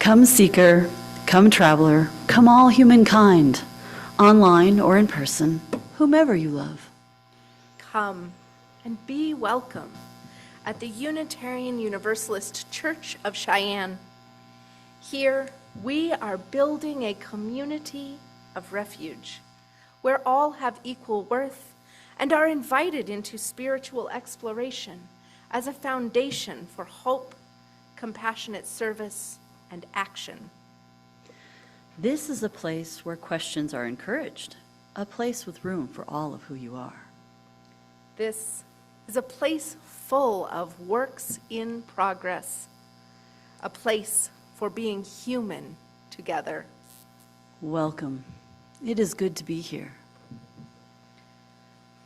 Come seeker, come traveler, come all humankind, online or in person, whomever you love. Come and be welcome at the Unitarian Universalist Church of Cheyenne. Here, we are building a community of refuge where all have equal worth and are invited into spiritual exploration as a foundation for hope, compassionate service, and action. This is a place where questions are encouraged, a place with room for all of who you are. This is a place full of works in progress, a place for being human together. Welcome. It is good to be here.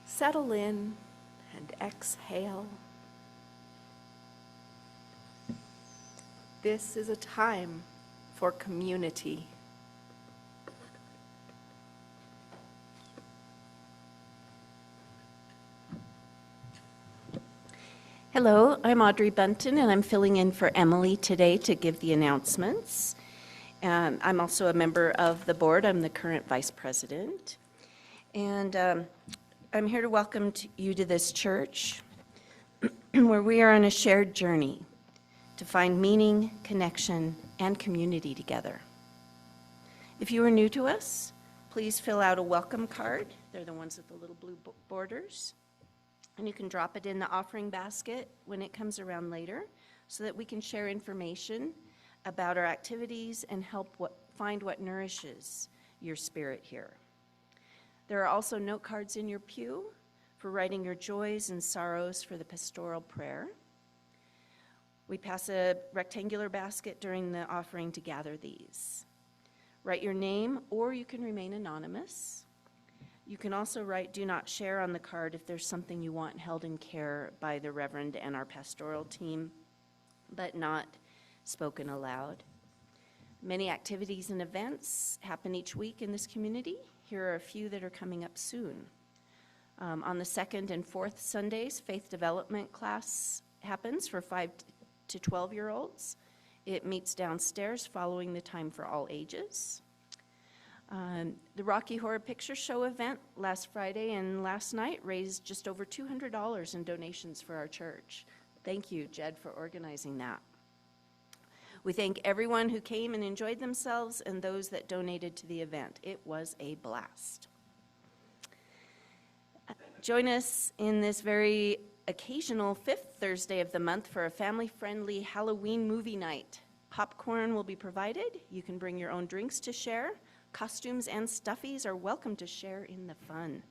Settle in and exhale. This is a time for community. Hello, I'm Audrey Bunton, and I'm filling in for Emily today to give the announcements. I'm also a member of the board. I'm the current vice president. And I'm here to welcome you to this church where we are on a shared journey to find meaning, connection, and community together. If you are new to us, please fill out a welcome card. They're the ones with the little blue borders. And you can drop it in the offering basket when it comes around later so that we can share information about our activities and help find what nourishes your spirit here. There are also note cards in your pew for writing your joys and sorrows for the pastoral prayer. We pass a rectangular basket during the offering to gather these. Write your name, or you can remain anonymous. You can also write "Do Not Share" on the card if there's something you want held in care by the Reverend and our pastoral team, but not spoken aloud. Many activities and events happen each week in this community. Here are a few that are coming up soon. On the second and fourth Sundays, faith development class happens for 5 to 12-year-olds. It meets downstairs following the time for all ages. The Rocky Horror Picture Show event last Friday and last night raised just over $200 in donations for our church. Thank you, Jed, for organizing that. We thank everyone who came and enjoyed themselves and those that donated to the event. It was a blast. Join us in this very occasional fifth Thursday of the month for a family-friendly Halloween movie night. Popcorn will be provided. You can bring your own drinks to share. Costumes and stuffies are welcome to share in the fun.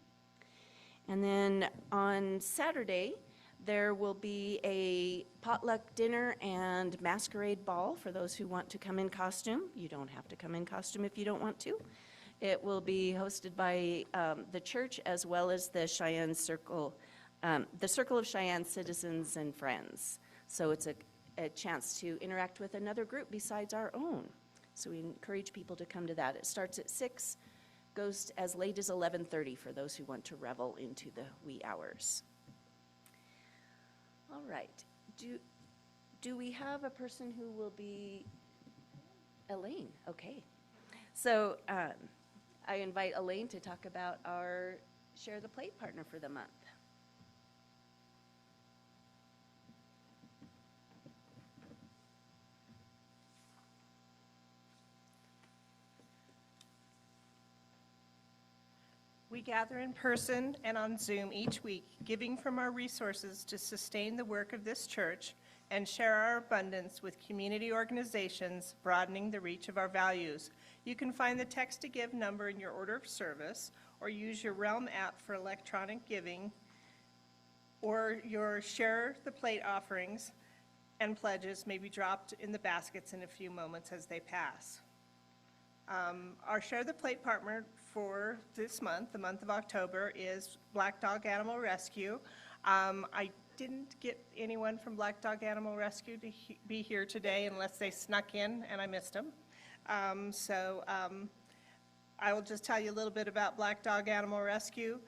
And then on Saturday, there will be a potluck dinner and masquerade ball for those who want to come in costume. You don't have to come in costume if you don't want to. It will be hosted by the church as well as the Cheyenne Circle, the Circle of Cheyenne Citizens and Friends. So it's a chance to interact with another group besides our own. So we encourage people to come to that. It starts at 6, goes as late as 11:30 for those who want to revel into the wee hours. All right. Do we have a person who will be Elaine? Okay. So I invite Elaine to talk about our Share the Plate partner for the month. We gather in person and on Zoom each week, giving from our resources to sustain the work of this church and share our abundance with community organizations, broadening the reach of our values. You can find the text to give number in your order of service, or use your Realm app for electronic giving, or your Share the Plate offerings and pledges may be dropped in the baskets in a few moments as they pass. Our Share the Plate partner for this month, the month of October, is Black Dog Animal Rescue. I didn't get anyone from Black Dog Animal Rescue to be here today unless they snuck in and I missed them. I will just tell you a little bit about Black Dog Animal Rescue.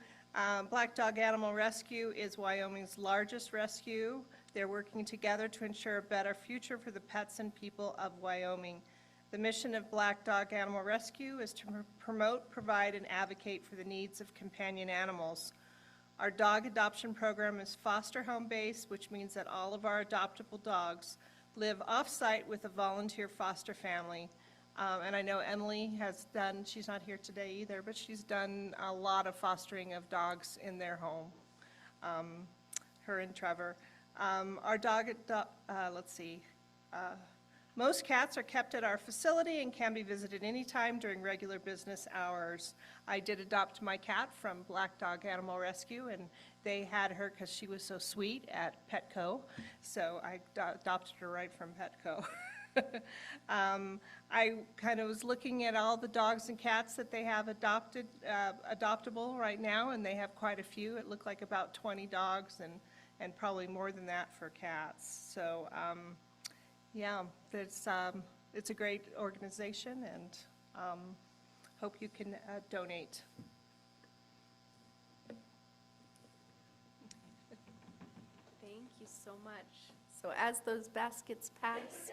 Black Dog Animal Rescue is Wyoming's largest rescue. They're working together to ensure a better future for the pets and people of Wyoming. The mission of Black Dog Animal Rescue is to promote, provide, and advocate for the needs of companion animals. Our dog adoption program is foster home based, which means that all of our adoptable dogs live off-site with a volunteer foster family. And I know Emily has done, she's not here today either, but she's done a lot of fostering of dogs in their home, her and Trevor. Our dog, let's see, most cats are kept at our facility and can be visited anytime during regular business hours. I did adopt my cat from Black Dog Animal Rescue, and they had her because she was so sweet at Petco, so I adopted her right from Petco. I kind of was looking at all the dogs and cats that they have adoptable right now, and they have quite a few. It looked like about 20 dogs and probably more than that for cats. So, yeah, it's a great organization, and hope you can donate. Thank you so much. So as those baskets pass,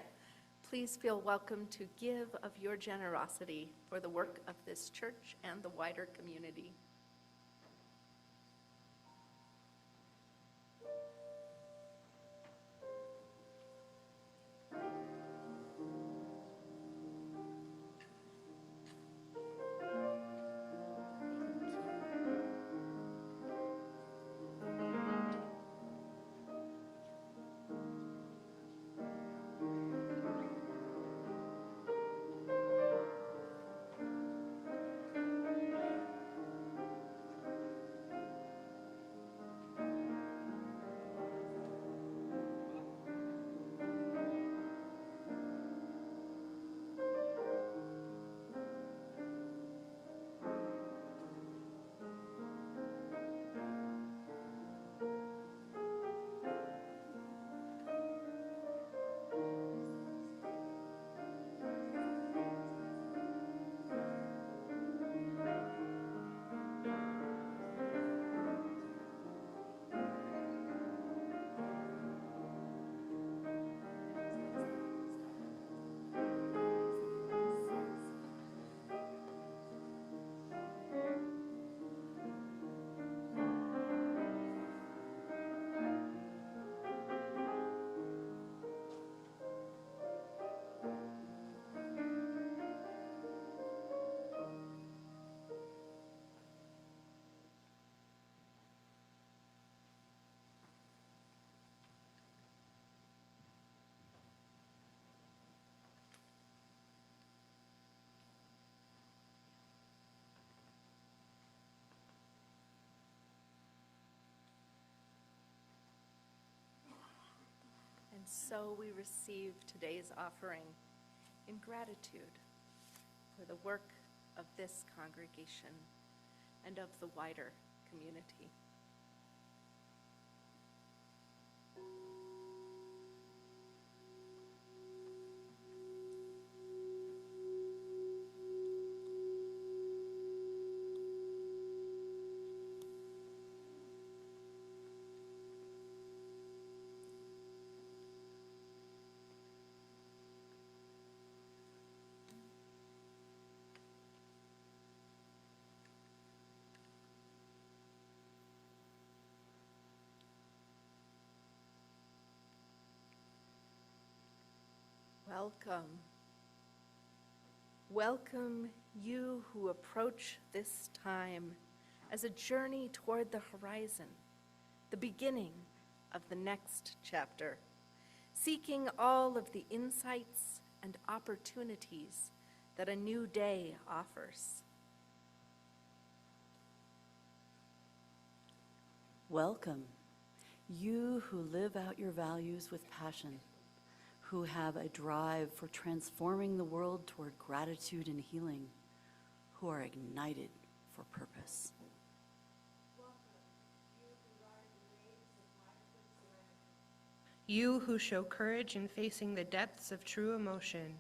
please feel welcome to give of your generosity for the work of this church and the wider community. And so we receive today's offering in gratitude for the work of this congregation and of the wider community. Welcome. Welcome you who approach this time as a journey toward the horizon, the beginning of the next chapter, seeking all of the insights and opportunities that a new day offers. Welcome, you who live out your values with passion, who have a drive for transforming the world toward gratitude and healing, who are ignited for purpose. You who show courage in facing the depths of true emotion,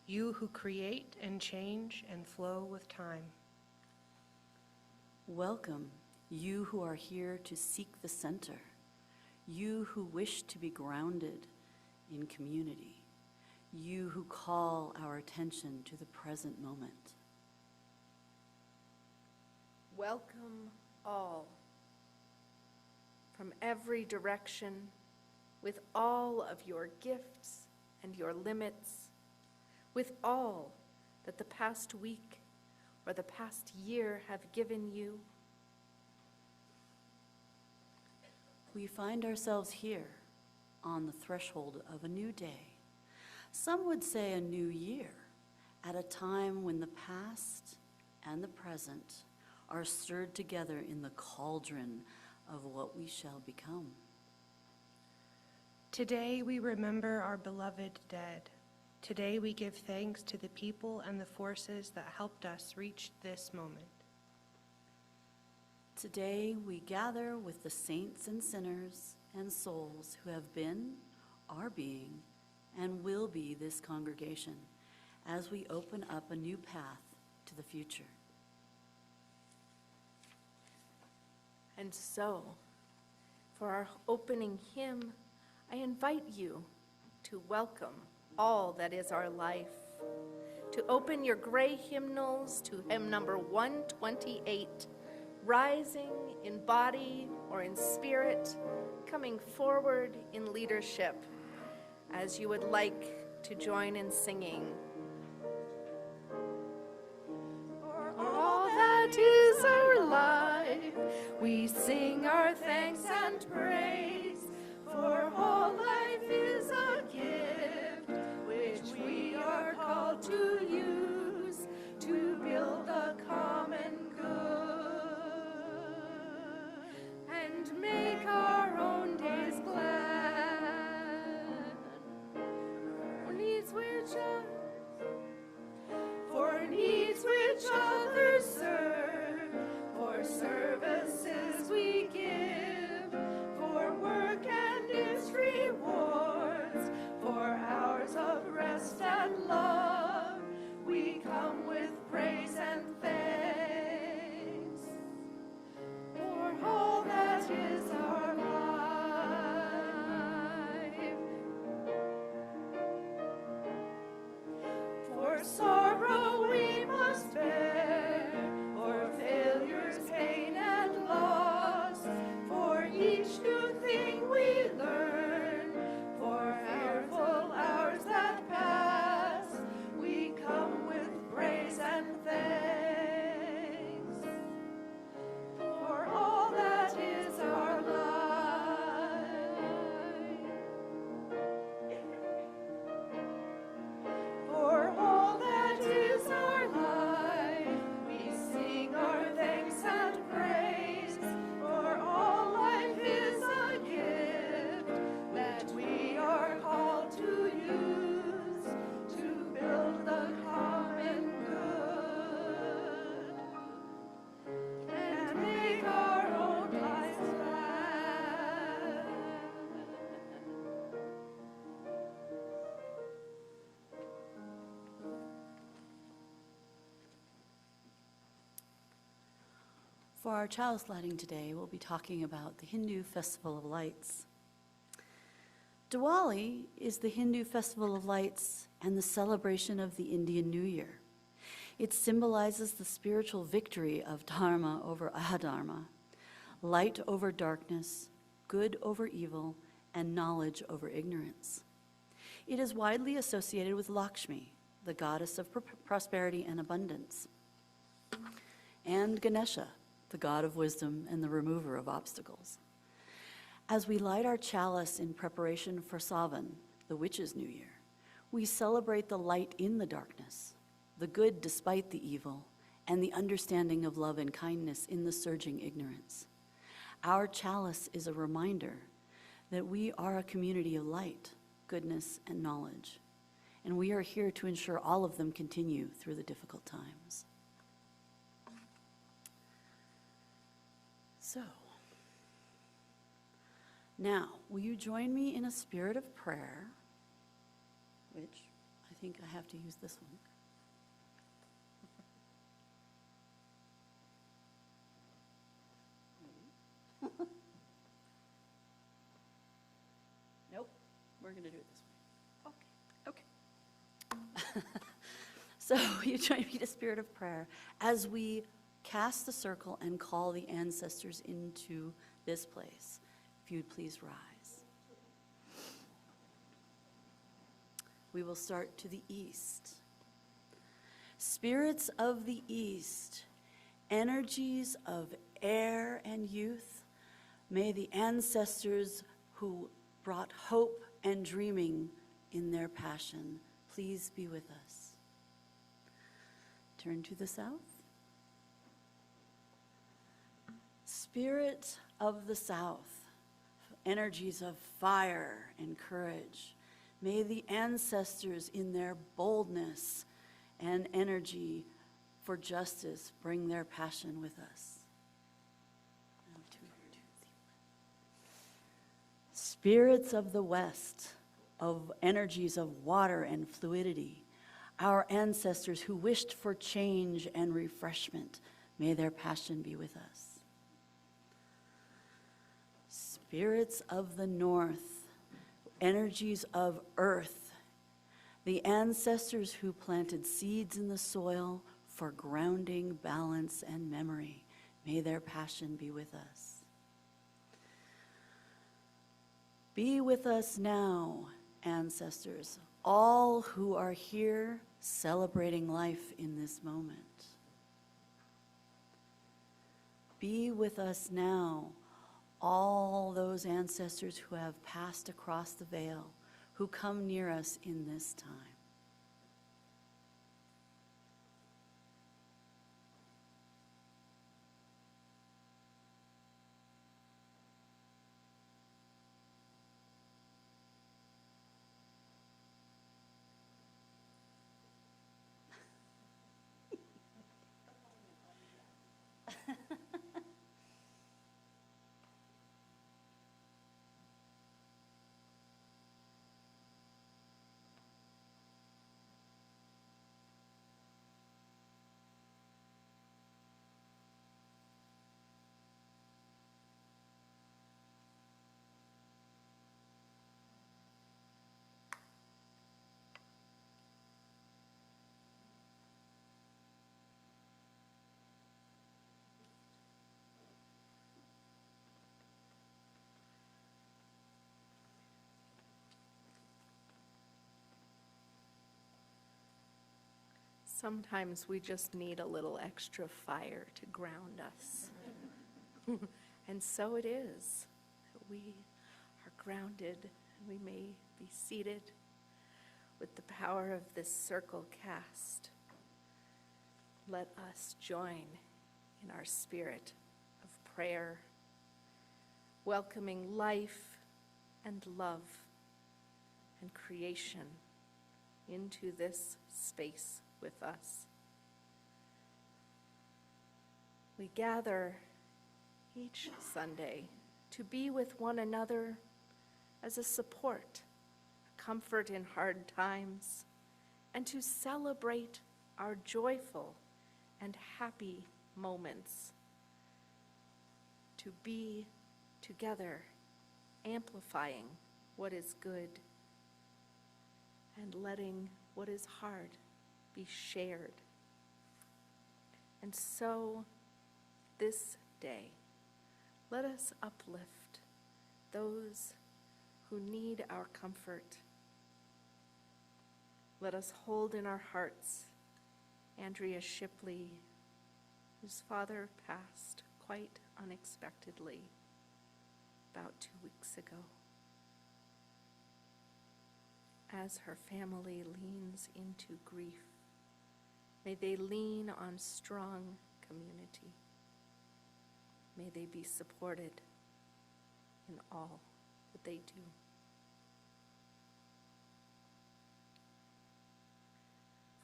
you who create and change and flow with time. Welcome, you who are here to seek the center, you who wish to be grounded in community, you who call our attention to the present moment. Welcome all from every direction with all of your gifts and your limits, with all that the past week or the past year have given you. We find ourselves here on the threshold of a new day. Some would say a new year, at a time when the past and the present are stirred together in the cauldron of what we shall become. Today we remember our beloved dead. Today we give thanks to the people and the forces that helped us reach this moment. Today we gather with the saints and sinners and souls who have been, are being, and will be this congregation as we open up a new path to the future. And so, for our opening hymn, I invite you to welcome all that is our life, to open your gray hymnals to hymn number 128, rising in body or in spirit, coming forward in leadership, as you would like to join in singing. For all that is our life, we sing our thanks and praise, for all life is a gift which we are called to use to build a common good and make our own days glad. For needs which others serve, for services we give, for work and its rewards, for hours of rest and love, we come with praise and thanks for all that is our life. For sorrow we must bear, for failures, pain, and loss, for each new thing we learn, for fearful hours that pass, we come with praise and thanks for all that is our life. For all that is our life, we sing our thanks and praise. For all life is a gift that we are called to use to build the common good and make our own lives glad. For our chalice lighting today, we'll be talking about the Hindu Festival of Lights. Diwali is the Hindu Festival of Lights and the celebration of the Indian New Year. It symbolizes the spiritual victory of dharma over adharma, light over darkness, good over evil, and knowledge over ignorance. It is widely associated with Lakshmi, the goddess of prosperity and abundance, and Ganesha, the god of wisdom and the remover of obstacles. As we light our chalice in preparation for Samhain, the witches' New Year, we celebrate the light in the darkness, the good despite the evil, and the understanding of love and kindness in the surging ignorance. Our chalice is a reminder that we are a community of light, goodness, and knowledge, and we are here to ensure all of them continue through the difficult times. So, now, will you join me in a spirit of prayer, which I think I have to use this one. Nope, we're going to do it this way. Okay. So you join me to spirit of prayer as we cast the circle and call the ancestors into this place. If you'd please rise. We will start to the east. Spirits of the east, energies of air and youth, may the ancestors who brought hope and dreaming in their passion please be with us. Turn to the south. Spirit of the south, energies of fire and courage, may the ancestors in their boldness and energy for justice bring their passion with us. Spirits of the west, of energies of water and fluidity, our ancestors who wished for change and refreshment, may their passion be with us. Spirits of the north, energies of earth, the ancestors who planted seeds in the soil for grounding, balance, and memory, may their passion be with us. Be with us now, ancestors, all who are here celebrating life in this moment. Be with us now, all those ancestors who have passed across the veil, who come near us in this time. Sometimes we just need a little extra fire to ground us. And so it is that we are grounded and we may be seated with the power of this circle cast. Let us join in our spirit of prayer, welcoming life and love and creation into this space with us. We gather each Sunday to be with one another as a support, a comfort in hard times, and to celebrate our joyful and happy moments. To be together, amplifying what is good and letting what is hard be shared. And so, this day, let us uplift those who need our comfort. Let us hold in our hearts Andrea Shipley, whose father passed quite unexpectedly about 2 weeks ago. As her family leans into grief, may they lean on strong community. May they be supported in all that they do.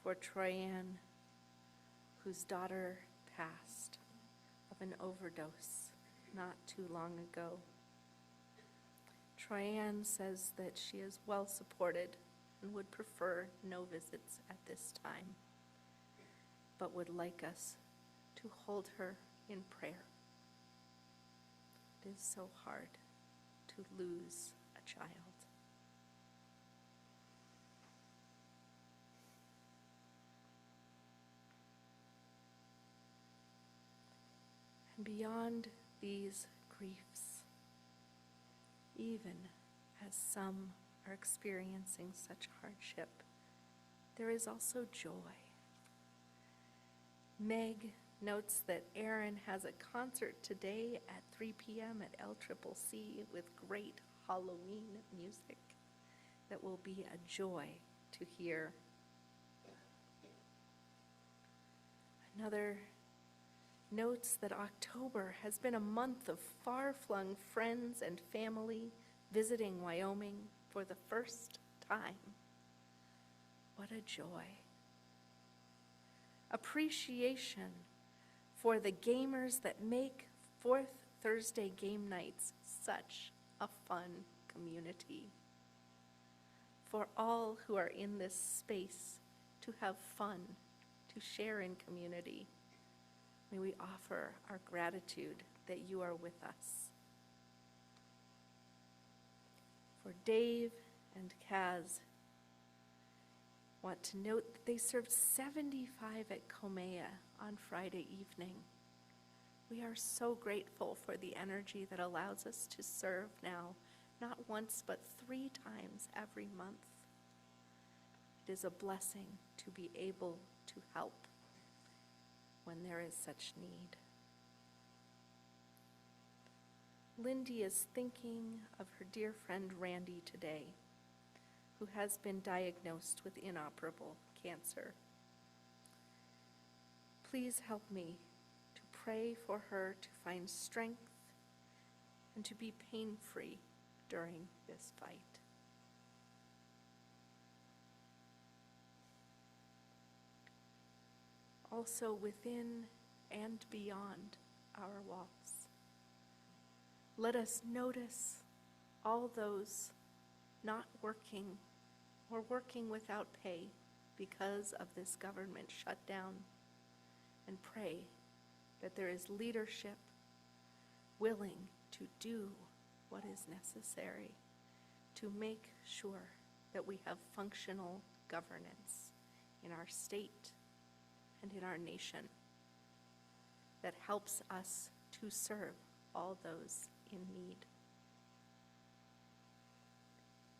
For Troyanne, whose daughter passed of an overdose not too long ago, Troyanne says that she is well supported and would prefer no visits at this time, but would like us to hold her in prayer. It is so hard to lose a child. beyond these griefs, even as some are experiencing such hardship, there is also joy. Meg notes that Aaron has a concert today at 3 p.m. at LCCC with great Halloween music that will be a joy to hear. Another notes that October has been a month of far-flung friends and family visiting Wyoming for the first time. What a joy. Appreciation for the gamers that make Fourth Thursday game nights such a fun community. For all who are in this space to have fun, to share in community, may we offer our gratitude that you are with us. For Dave and Kaz, want to note that they served 75 at Comea on Friday evening. We are so grateful for the energy that allows us to serve now, not once but 3 times every month. It is a blessing to be able to help when there is such need. Lindy is thinking of her dear friend Randy today, who has been diagnosed with inoperable cancer. Please help me to pray for her to find strength and to be pain-free during this fight. Also within and beyond our walls, let us notice all those not working or working without pay because of this government shutdown, and pray that there is leadership willing to do what is necessary to make sure that we have functional governance in our state and in our nation that helps us to serve all those in need.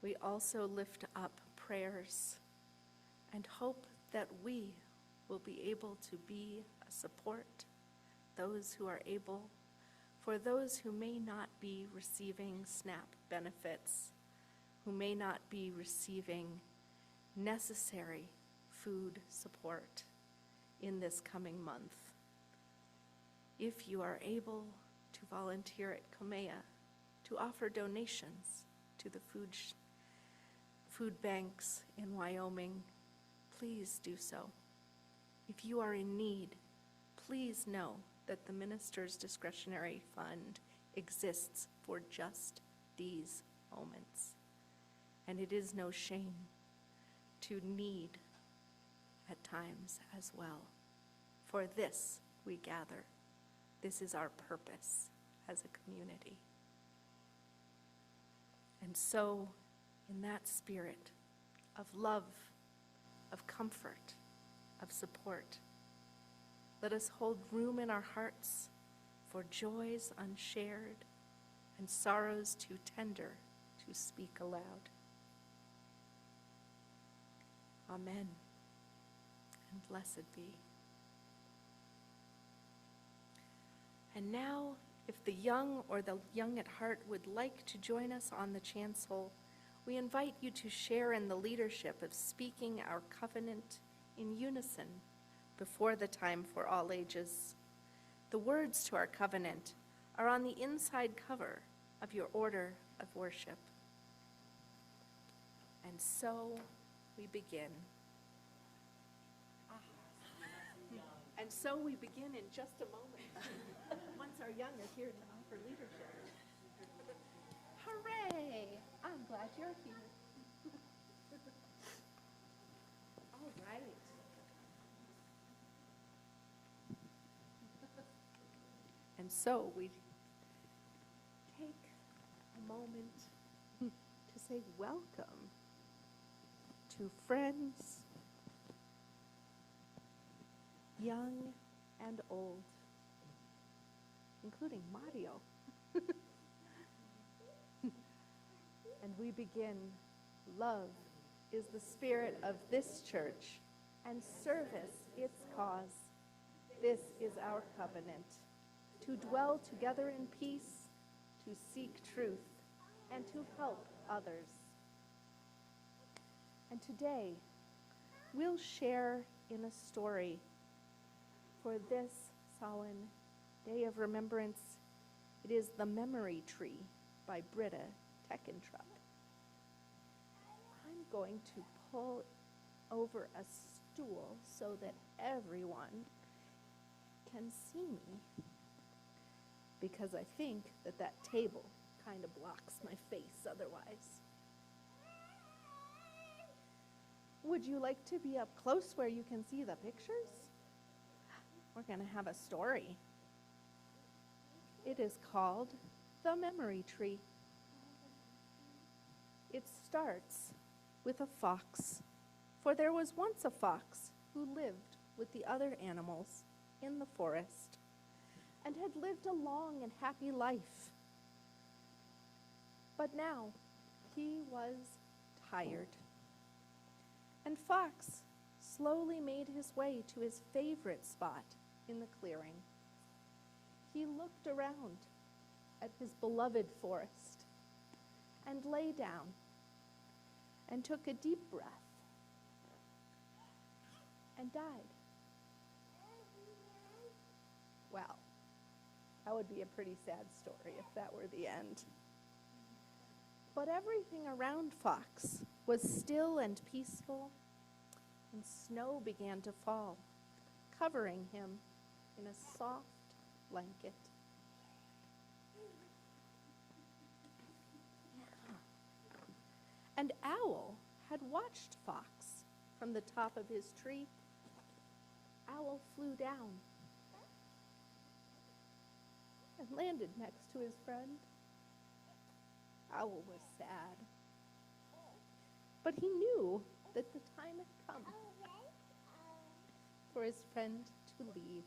We also lift up prayers and hope that we will be able to be a support, those who are able, for those who may not be receiving SNAP benefits, who may not be receiving necessary food support in this coming month. If you are able to volunteer at Comea to offer donations to the food banks in Wyoming, please do so. If you are in need, please know that the minister's discretionary fund exists for just these moments. And it is no shame to need at times as well. For this we gather. This is our purpose as a community. And so, in that spirit of love, of comfort, of support, let us hold room in our hearts for joys unshared and sorrows too tender to speak aloud. Amen, and blessed be. And now, if the young or the young at heart would like to join us on the chancel, we invite you to share in the leadership of speaking our covenant in unison before the time for all ages. The words to our covenant are on the inside cover of your order of worship. And so we begin. And so we begin in just a moment, once our young are here to offer leadership. Hooray! I'm glad you're here. All right. And so we take a moment to say welcome to friends, young and old, including Mario. And we begin, love is the spirit of this church, and service its cause. This is our covenant, to dwell together in peace, to seek truth, and to help others. And today, we'll share in a story for this Samhain Day of Remembrance. It is The Memory Tree by Britta Teckentrup. I'm going to pull over a stool so that everyone can see me, because I think that that table kind of blocks my face otherwise. Would you like to be up close where you can see the pictures? We're going to have a story. It is called The Memory Tree. It starts with a fox, for there was once a fox who lived with the other animals in the forest and had lived a long and happy life. But now he was tired. And Fox slowly made his way to his favorite spot in the clearing. He looked around at his beloved forest and lay down and took a deep breath and died. Well, that would be a pretty sad story if that were the end. But everything around Fox was still and peaceful, and snow began to fall, covering him in a soft blanket. An owl had watched Fox from the top of his tree. Owl flew down and landed next to his friend. Owl was sad, but he knew that the time had come for his friend to leave.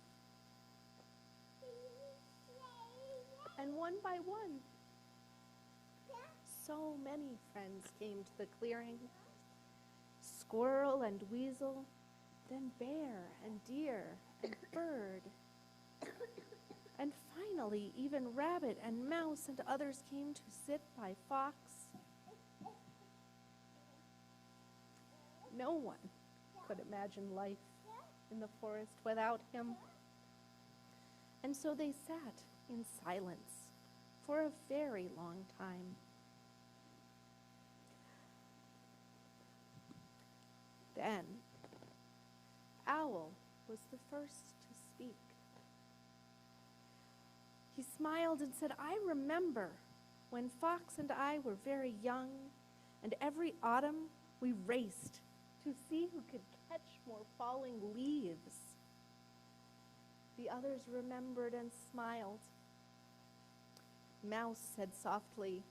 And one by one, so many friends came to the clearing. Squirrel and weasel, then bear and deer and bird. And finally, even rabbit and mouse and others came to sit by Fox. No one could imagine life in the forest without him. And so they sat in silence for a very long time. Then, Owl was the first to speak. He smiled and said, "I remember when Fox and I were very young, and every autumn we raced to see who could catch more falling leaves." The others remembered and smiled. Mouse said softly,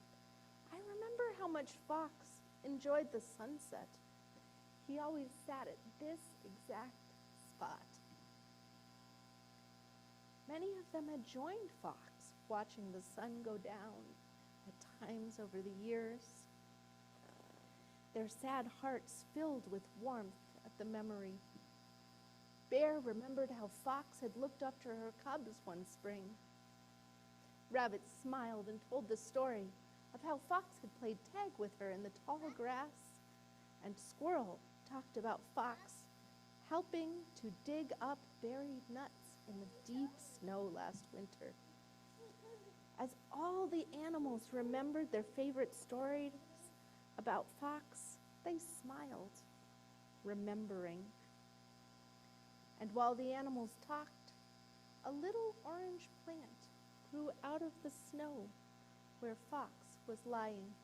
"I remember how much Fox enjoyed the sunset. He always sat at this exact spot." Many of them had joined Fox, watching the sun go down at times over the years. Their sad hearts filled with warmth at the memory. Bear remembered how Fox had looked after her cubs one spring. Rabbit smiled and told the story of how Fox had played tag with her in the tall grass, and Squirrel talked about Fox helping to dig up buried nuts in the deep snow last winter. As all the animals remembered their favorite stories about Fox, they smiled, remembering. And while the animals talked, a little orange plant grew out of the snow where Fox was lying.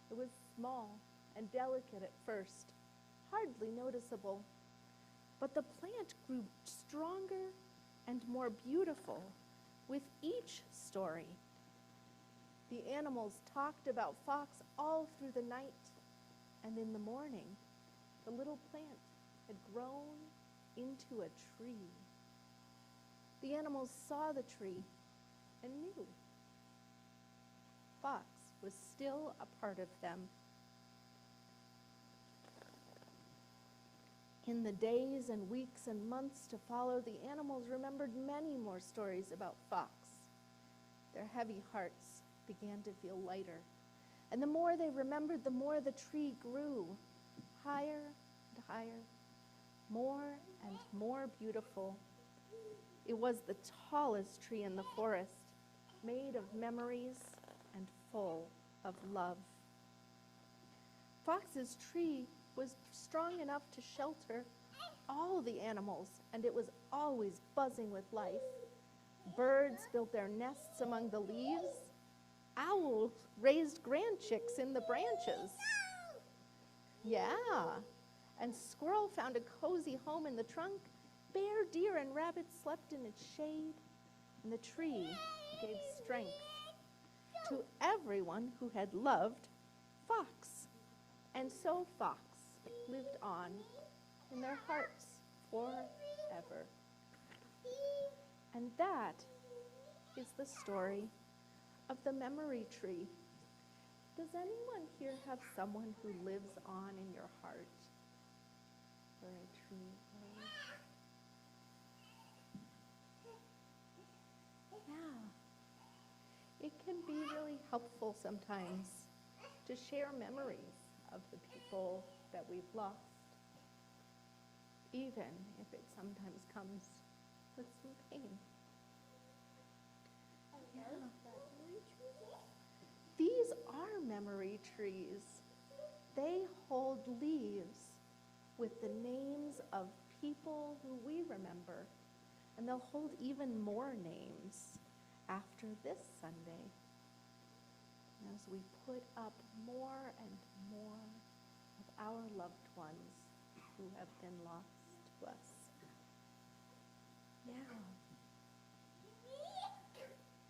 It was small and delicate at first, hardly noticeable, but the plant grew stronger and more beautiful with each story. The animals talked about Fox all through the night, and in the morning, the little plant had grown into a tree. The animals saw the tree and new. Fox was still a part of them. In the days and weeks and months to follow, the animals remembered many more stories about Fox. Their heavy hearts began to feel lighter. And the more they remembered, the more the tree grew, higher and higher, more and more beautiful. It was the tallest tree in the forest, made of memories and full of love. Fox's tree was strong enough to shelter all the animals, and it was always buzzing with life. Birds built their nests among the leaves. Owls raised grand chicks in the branches. Yeah, and squirrel found a cozy home in the trunk. Bear, deer, and rabbit slept in its shade, and the tree gave strength to everyone who had loved Fox. And so Fox lived on in their hearts forever. And that is the story of the memory tree. Does anyone here have someone who lives on in your heart? Where a tree grows? Yeah. It can be really helpful sometimes to share memories of the people that we've lost, even if it sometimes comes with some pain. Yeah. These are memory trees. They hold leaves with the names of people who we remember, and they'll hold even more names after this Sunday as we put up more and more of our loved ones who have been lost to us. Yeah.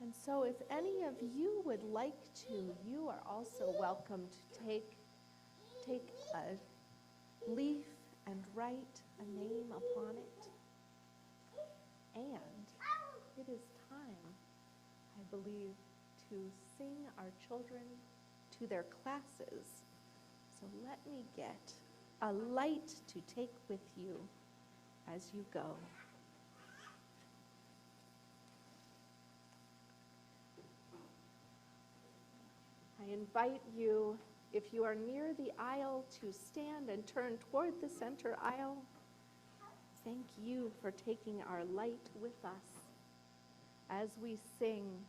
And so if any of you would like to, you are also welcome to take a leaf and write a name upon it. And it is time, I believe, to sing our children to their classes. So let me get a light to take with you as you go. I invite you, if you are near the aisle, to stand and turn toward the center aisle. Thank you for taking our light with us as we sing,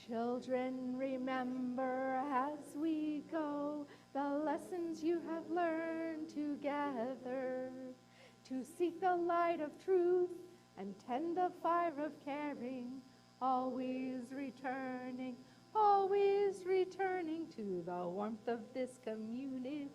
"Children, remember as we go the lessons you have learned together, to seek the light of truth and tend the fire of caring, always returning to the warmth of this community."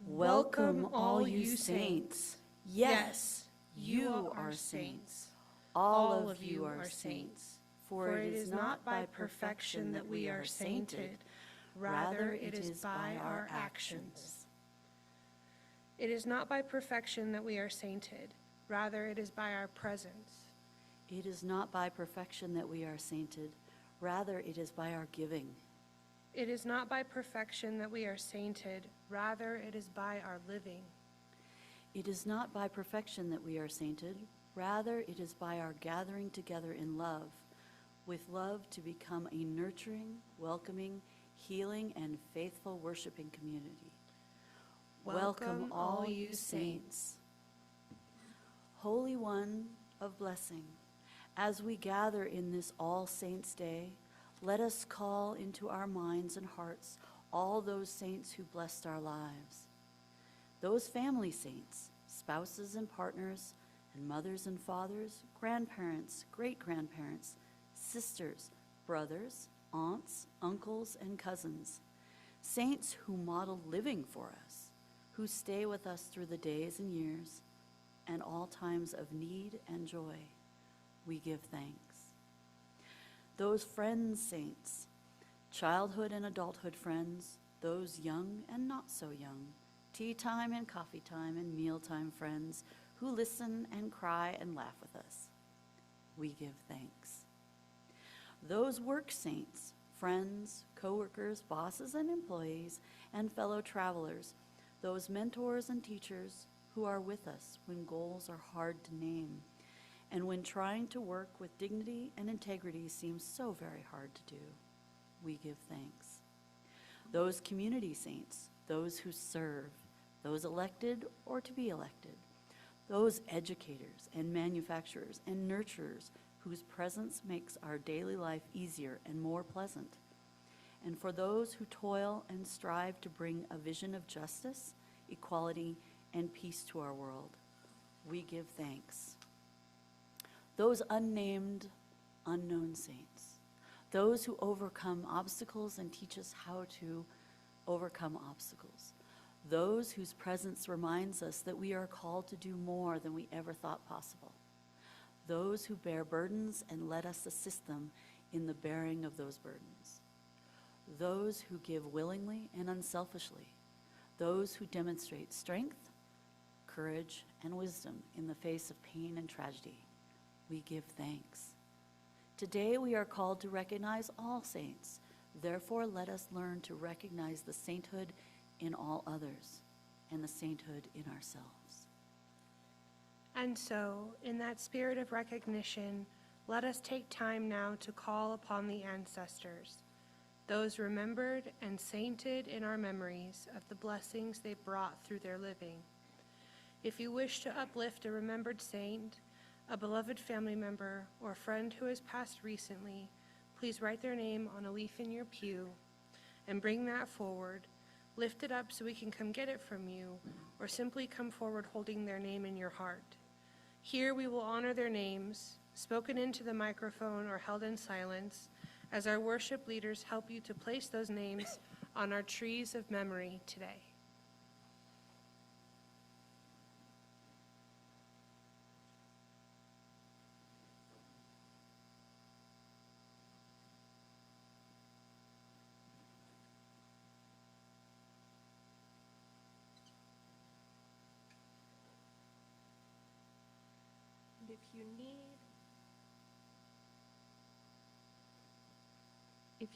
Welcome, all you saints. Yes, you are saints. All of you are saints. For it is not by perfection that we are sainted, rather it is by our actions. It is not by perfection that we are sainted, rather it is by our presence. It is not by perfection that we are sainted, rather it is by our giving. It is not by perfection that we are sainted, rather it is by our living. It is not by perfection that we are sainted, rather it is by our gathering together in love, with love to become a nurturing, welcoming, healing, and faithful worshiping community. Welcome, all you saints. Holy One of blessing, as we gather in this All Saints' Day, let us call into our minds and hearts all those saints who blessed our lives. Those family saints, spouses and partners, and mothers and fathers, grandparents, great-grandparents, sisters, brothers, aunts, uncles, and cousins. Saints who model living for us, who stay with us through the days and years, and all times of need and joy, we give thanks. Those friends saints, childhood and adulthood friends, those young and not so young, tea time and coffee time and mealtime friends who listen and cry and laugh with us, we give thanks. Those work saints, friends, coworkers, bosses and employees, and fellow travelers, those mentors and teachers who are with us when goals are hard to name, and when trying to work with dignity and integrity seems so very hard to do, we give thanks. Those community saints, those who serve, those elected or to be elected, those educators and manufacturers and nurturers whose presence makes our daily life easier and more pleasant, and for those who toil and strive to bring a vision of justice, equality, and peace to our world, we give thanks. Those unnamed, unknown saints, those who overcome obstacles and teach us how to overcome obstacles, those whose presence reminds us that we are called to do more than we ever thought possible, those who bear burdens and let us assist them in the bearing of those burdens, those who give willingly and unselfishly, those who demonstrate strength, courage, and wisdom in the face of pain and tragedy, we give thanks. Today we are called to recognize all saints. Therefore, let us learn to recognize the sainthood in all others and the sainthood in ourselves. And so, in that spirit of recognition, let us take time now to call upon the ancestors, those remembered and sainted in our memories of the blessings they brought through their living. If you wish to uplift a remembered saint, a beloved family member, or a friend who has passed recently, please write their name on a leaf in your pew and bring that forward. Lift it up so we can come get it from you, or simply come forward holding their name in your heart. Here we will honor their names, spoken into the microphone or held in silence, as our worship leaders help you to place those names on our trees of memory today. And if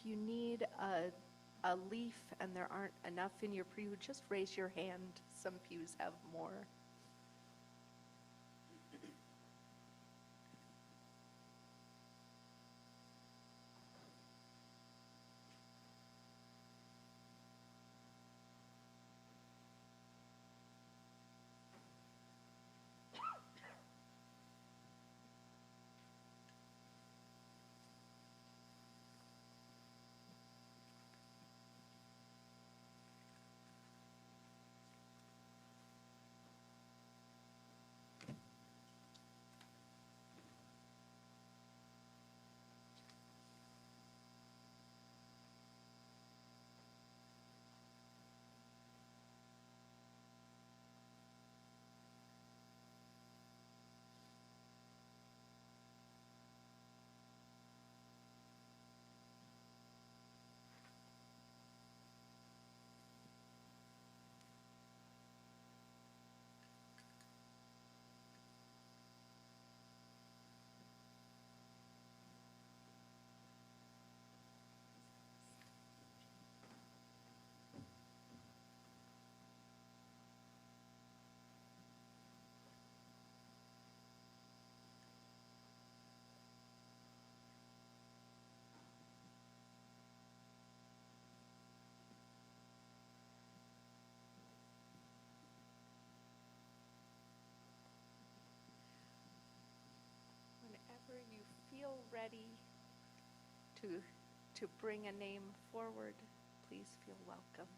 you need a leaf and there aren't enough in your pew, just raise your hand. Some pews have more. Whenever you feel ready to bring a name forward, please feel welcome.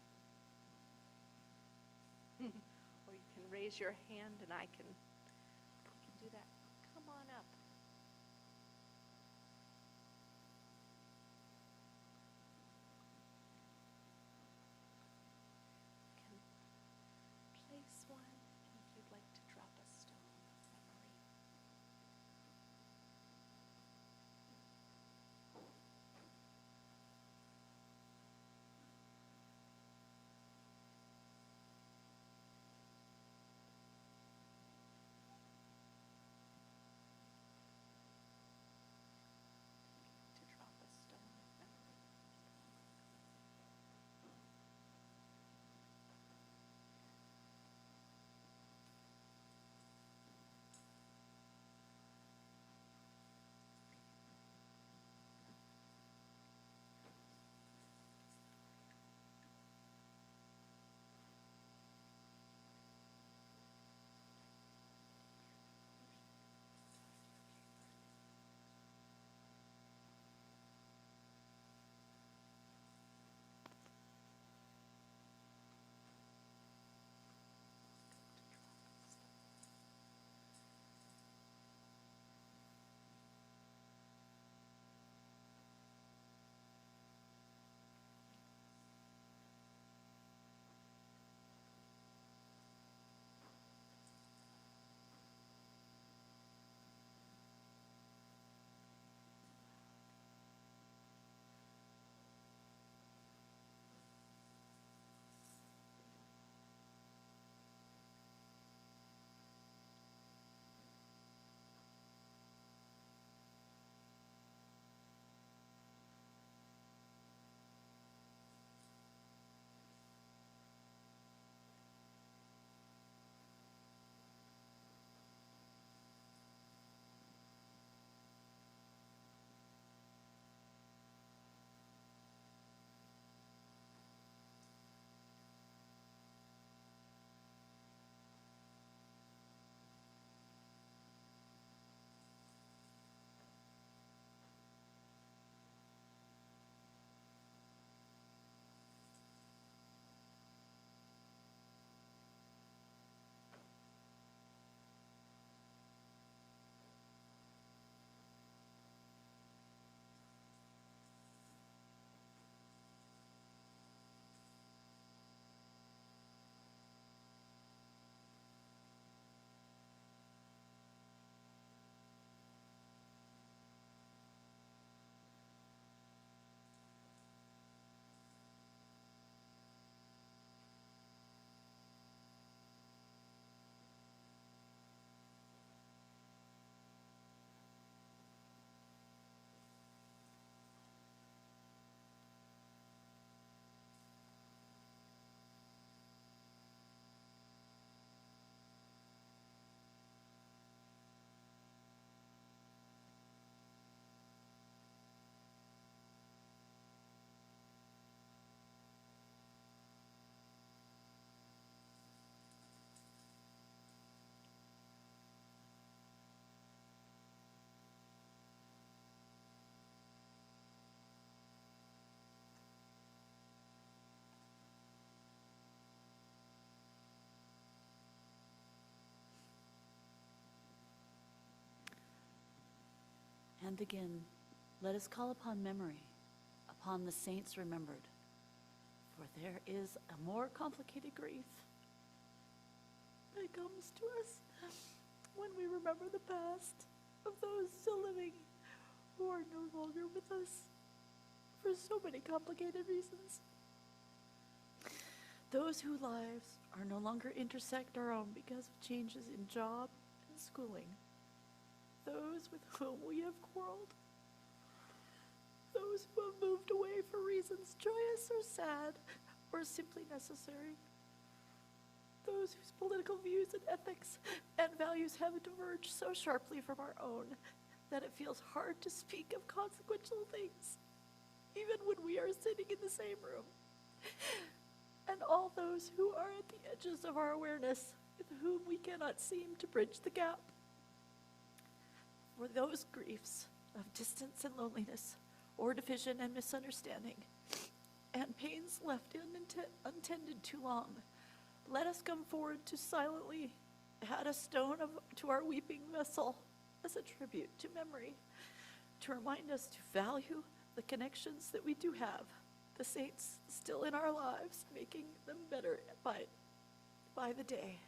Or you can raise your hand and I can do that. Come on up. You can place one, and if you'd like to drop a stone. And again, let us call upon memory, upon the saints remembered, for there is a more complicated grief that comes to us when we remember the past of those still living who are no longer with us for so many complicated reasons. Those whose lives are no longer intersect our own because of changes in job and schooling. Those with whom we have quarreled. Those who have moved away for reasons joyous or sad or simply necessary. Those whose political views and ethics and values have diverged so sharply from our own that it feels hard to speak of consequential things, even when we are sitting in the same room. And all those who are at the edges of our awareness, with whom we cannot seem to bridge the gap. For those griefs of distance and loneliness, or division and misunderstanding, and pains left untended too long, let us come forward to silently add a stone to our weeping vessel as a tribute to memory, to remind us to value the connections that we do have, the saints still in our lives, making them better by the day.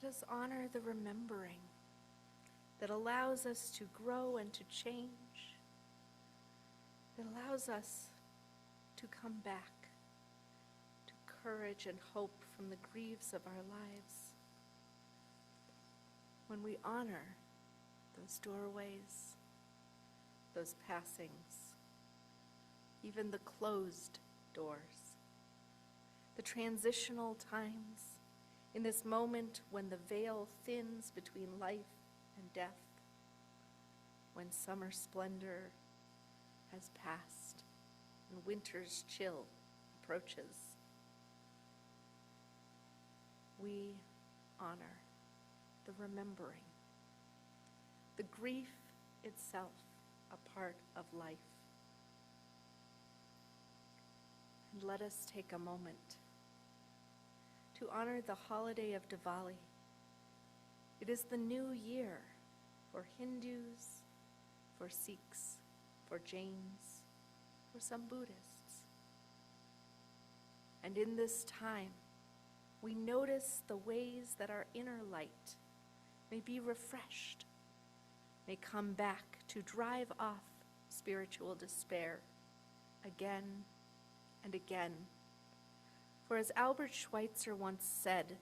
us honor the remembering that allows us to grow and to change, that allows us to come back to courage and hope from the griefs of our lives. When we honor those doorways, those passings, even the closed doors, the transitional times, in this moment when the veil thins between life and death, when summer splendor has passed and winter's chill approaches, we honor the remembering, the grief itself, a part of life. And let us take a moment to honor the holiday of Diwali. It is the new year for Hindus, for Sikhs, for Jains, for some Buddhists. And in this time, we notice the ways that our inner light may be refreshed, may come back to drive off spiritual despair again and again. For as Albert Schweitzer once said,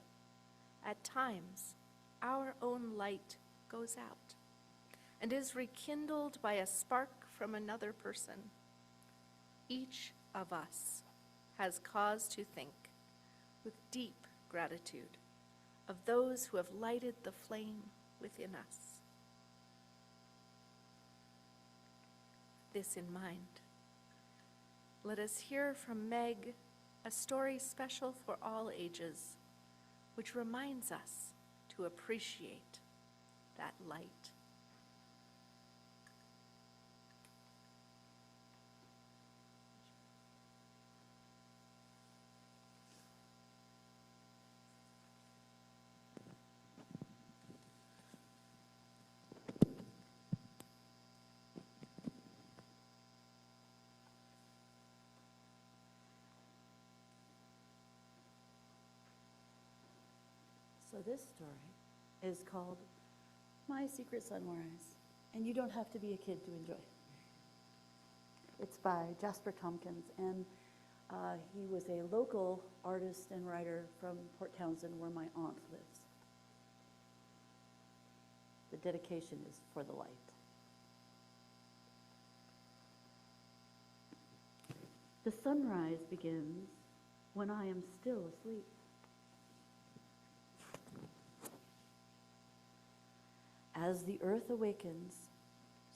at times our own light goes out and is rekindled by a spark from another person. Each of us has cause to think with deep gratitude of those who have lighted the flame within us. This in mind, let us hear from Meg a story special for all ages, which reminds us to appreciate that light. So this story is called My Secret Sunrise, and you don't have to be a kid to enjoy it. It's by Jasper Tompkins, and he was a local artist and writer from Port Townsend, where my aunt lives. The dedication is for the light. The sunrise begins when I am still asleep. As the earth awakens,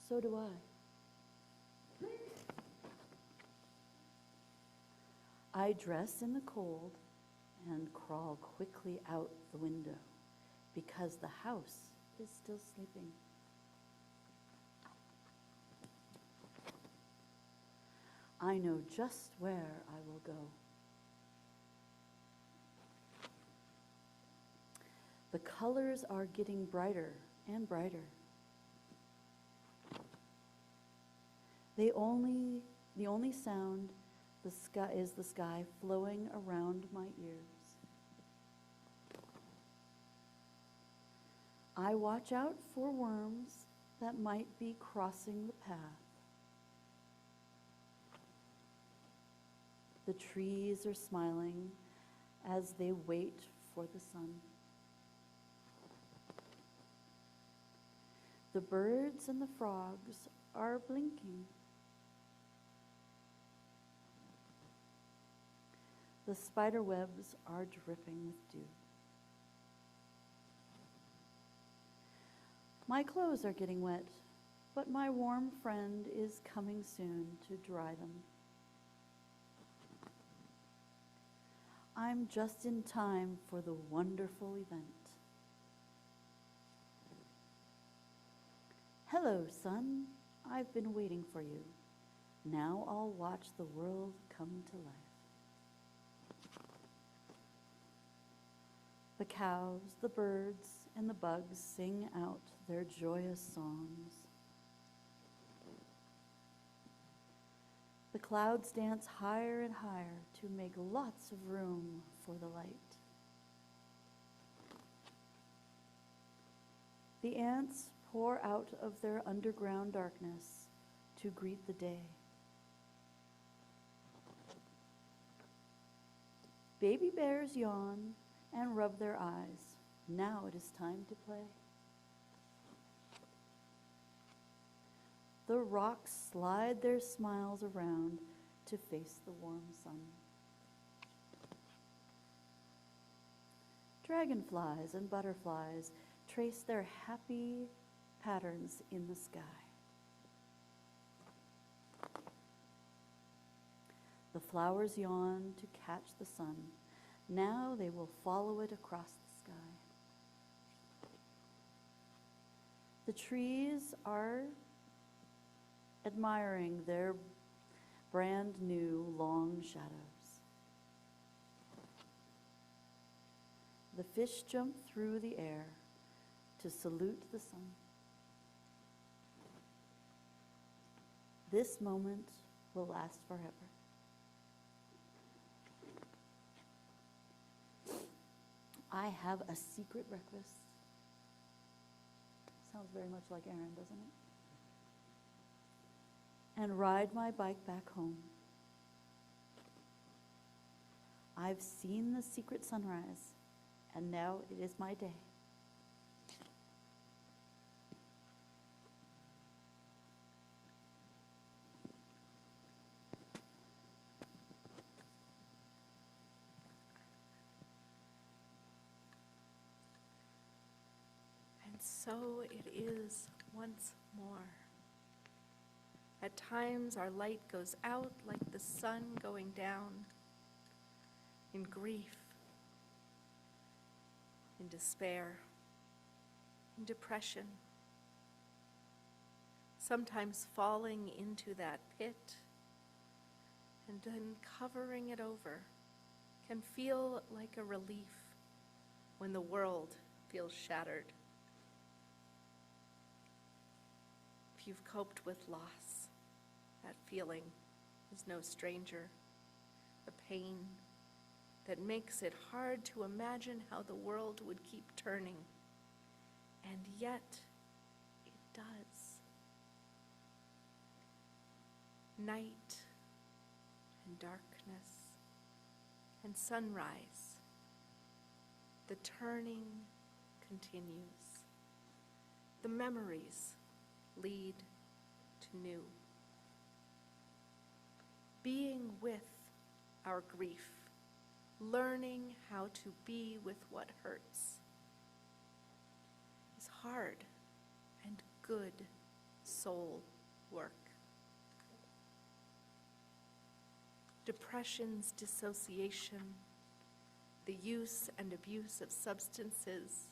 so do I. I dress in the cold and crawl quickly out the window because the house is still sleeping. I know just where I will go. The colors are getting brighter and brighter. The only sound is the sky flowing around my ears. I watch out for worms that might be crossing the path. The trees are smiling as they wait for the sun. The birds and the frogs are blinking. The spider webs are dripping with dew. My clothes are getting wet, but my warm friend is coming soon to dry them. I'm just in time for the wonderful event. Hello, sun. I've been waiting for you. Now I'll watch the world come to life. The cows, the birds, and the bugs sing out their joyous songs. The clouds dance higher and higher to make lots of room for the light. The ants pour out of their underground darkness to greet the day. Baby bears yawn and rub their eyes. Now it is time to play. The rocks slide their smiles around to face the warm sun. Dragonflies and butterflies trace their happy patterns in the sky. The flowers yawn to catch the sun. Now they will follow it across the sky. The trees are admiring their brand new long shadows. The fish jump through the air to salute the sun. This moment will last forever. I have a secret breakfast. Sounds very much like Aaron, doesn't it? And ride my bike back home. I've seen the secret sunrise, and now it is my day. And so it is once more. At times our light goes out like the sun going down, in grief, in despair, in depression, sometimes falling into that pit and then covering it over can feel like a relief when the world feels shattered. If you've coped with loss, that feeling is no stranger. The pain that makes it hard to imagine how the world would keep turning. And yet, it does. Night and darkness and sunrise. The turning continues. The memories lead to new. Being with our grief, learning how to be with what hurts, is hard and good soul work. Depression's dissociation, the use and abuse of substances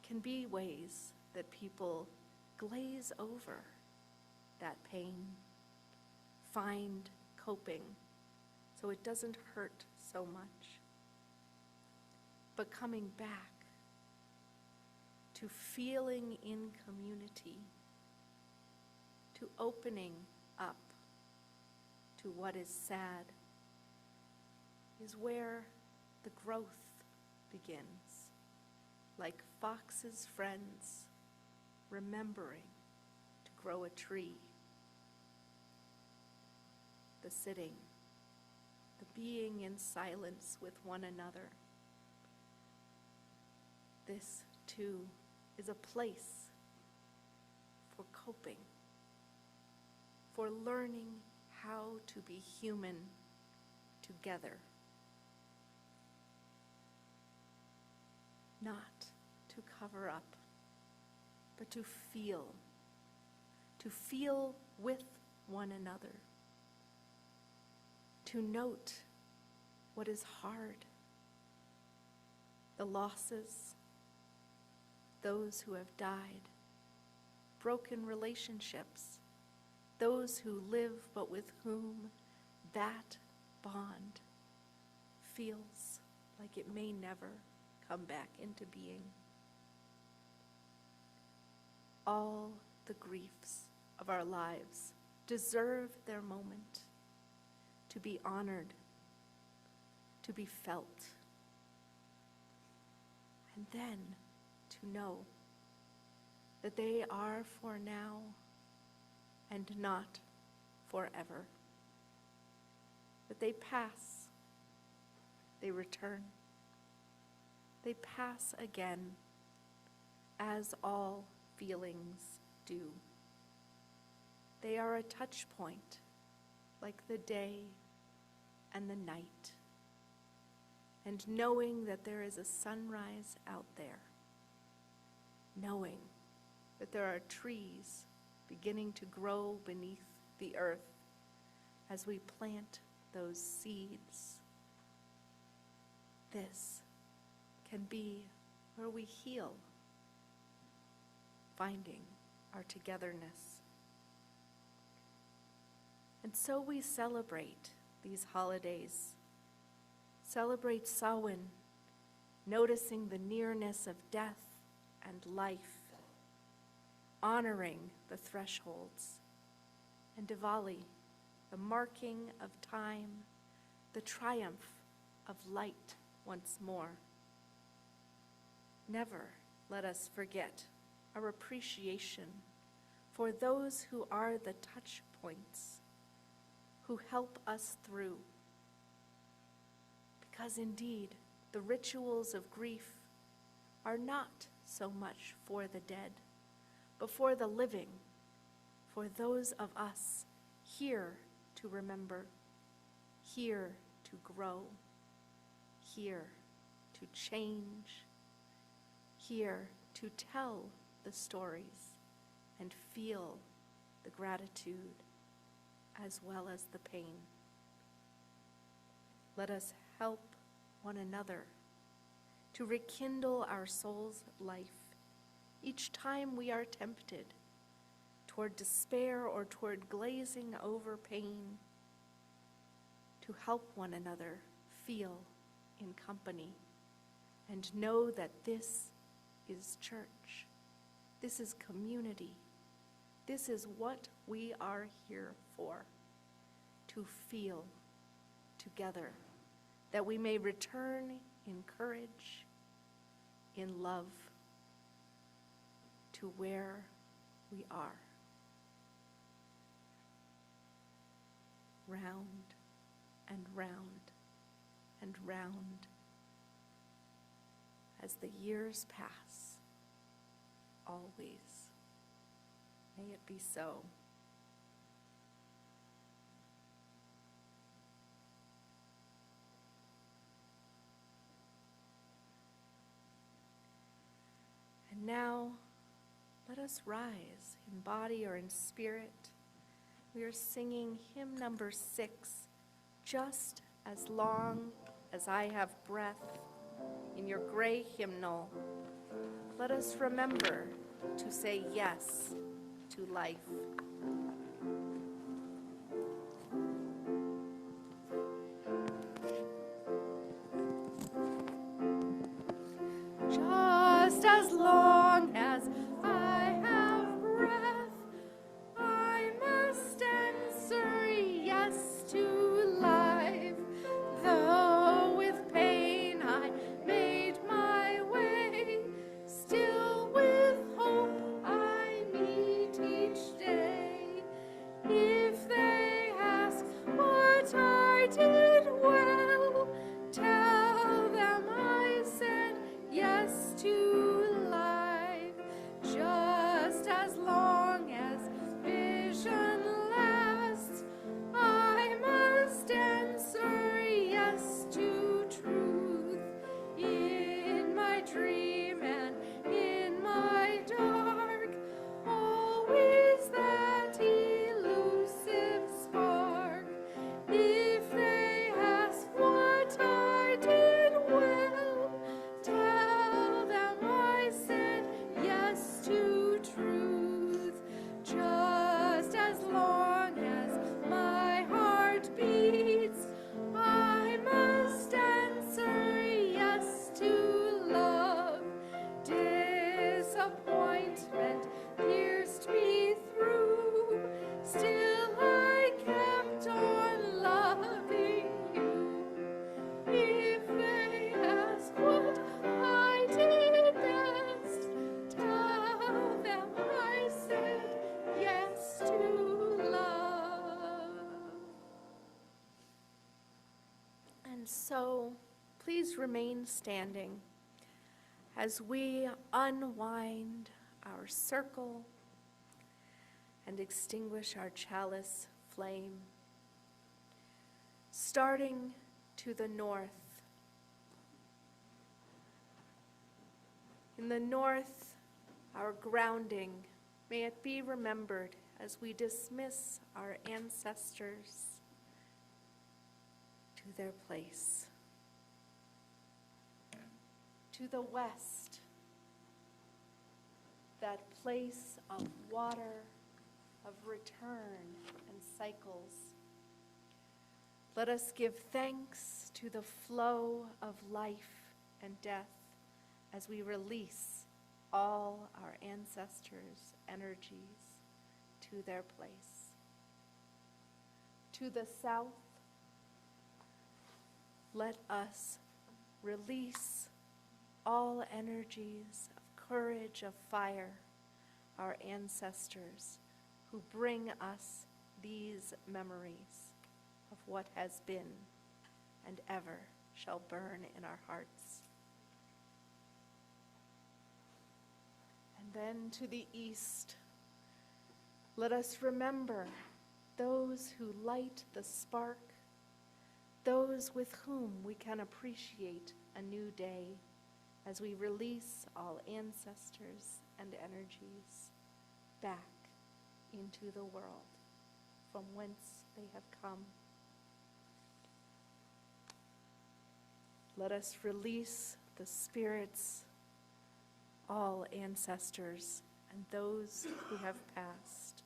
can be ways that people glaze over that pain, find coping so it doesn't hurt so much. But coming back to feeling in community, to opening up to what is sad, is where the growth begins, like fox's friends remembering to grow a tree. The sitting, the being in silence with one another. This, too, is a place for coping, for learning how to be human together. Not to cover up, but to feel with one another, to note what is hard, the losses, those who have died, broken relationships, those who live but with whom that bond feels like it may never come back into being. All the griefs of our lives deserve their moment to be honored, to be felt, and then to know that they are for now and not forever. That they pass, they return, they pass again, as all feelings do. They are a touch point, like the day and the night, and knowing that there is a sunrise out there, knowing that there are trees beginning to grow beneath the earth as we plant those seeds. This can be where we heal, finding our togetherness. And so we celebrate these holidays, celebrate Samhain, noticing the nearness of death and life, honoring the thresholds, and Diwali, the marking of time, the triumph of light once more. Never let us forget our appreciation for those who are the touch points, who help us through. Because indeed, the rituals of grief are not so much for the dead, but for the living, for those of us here to remember, here to grow, here to change, here to tell the stories and feel the gratitude as well as the pain. Let us help one another to rekindle our soul's life each time we are tempted toward despair or toward glazing over pain, to help one another feel in company and know that this is church, this is community, this is what we are here for, to feel together, that we may return in courage, in love, to where we are. Round and round and round as the years pass, always. May it be so. And now, let us rise in body or in spirit. We are singing hymn number 6, Just as Long as I Have Breath, in your gray hymnal. Let us remember to say yes to life. Just as long as I have breath, I must answer yes to life. Though with pain I made my way, still with hope I meet each day. please remain standing as we unwind our circle and extinguish our chalice flame. Starting to the north. In the north, our grounding, may it be remembered as we dismiss our ancestors to their place. To the west, that place of water, of return and cycles. Let us give thanks to the flow of life and death as we release all our ancestors' energies to their place. To the south, let us release all energies of courage, of fire, our ancestors who bring us these memories of what has been and ever shall burn in our hearts. And then to the east, let us remember those who light the spark, those with whom we can appreciate a new day as we release all ancestors and energies back into the world from whence they have come. Let us release the spirits, all ancestors, and those who have passed.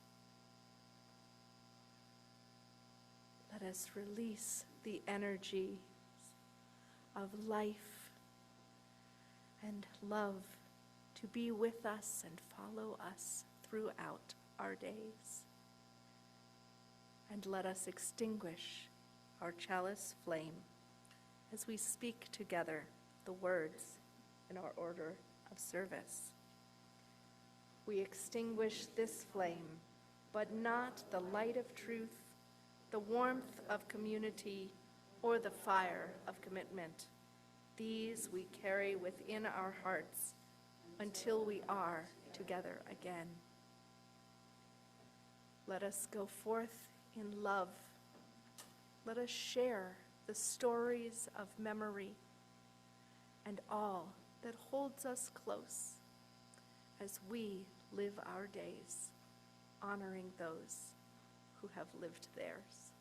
Let us release the energy of life and love to be with us and follow us throughout our days. And let us extinguish our chalice flame as we speak together the words in our order of service. We extinguish this flame, but not the light of truth, the warmth of community, or the fire of commitment. These we carry within our hearts until we are together again. Let us go forth in love. Let us share the stories of memory and all that holds us close as we live our days, honoring those who have lived theirs.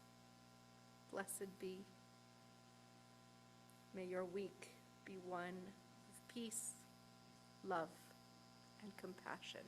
Blessed be. May your week be one of peace, love, and compassion.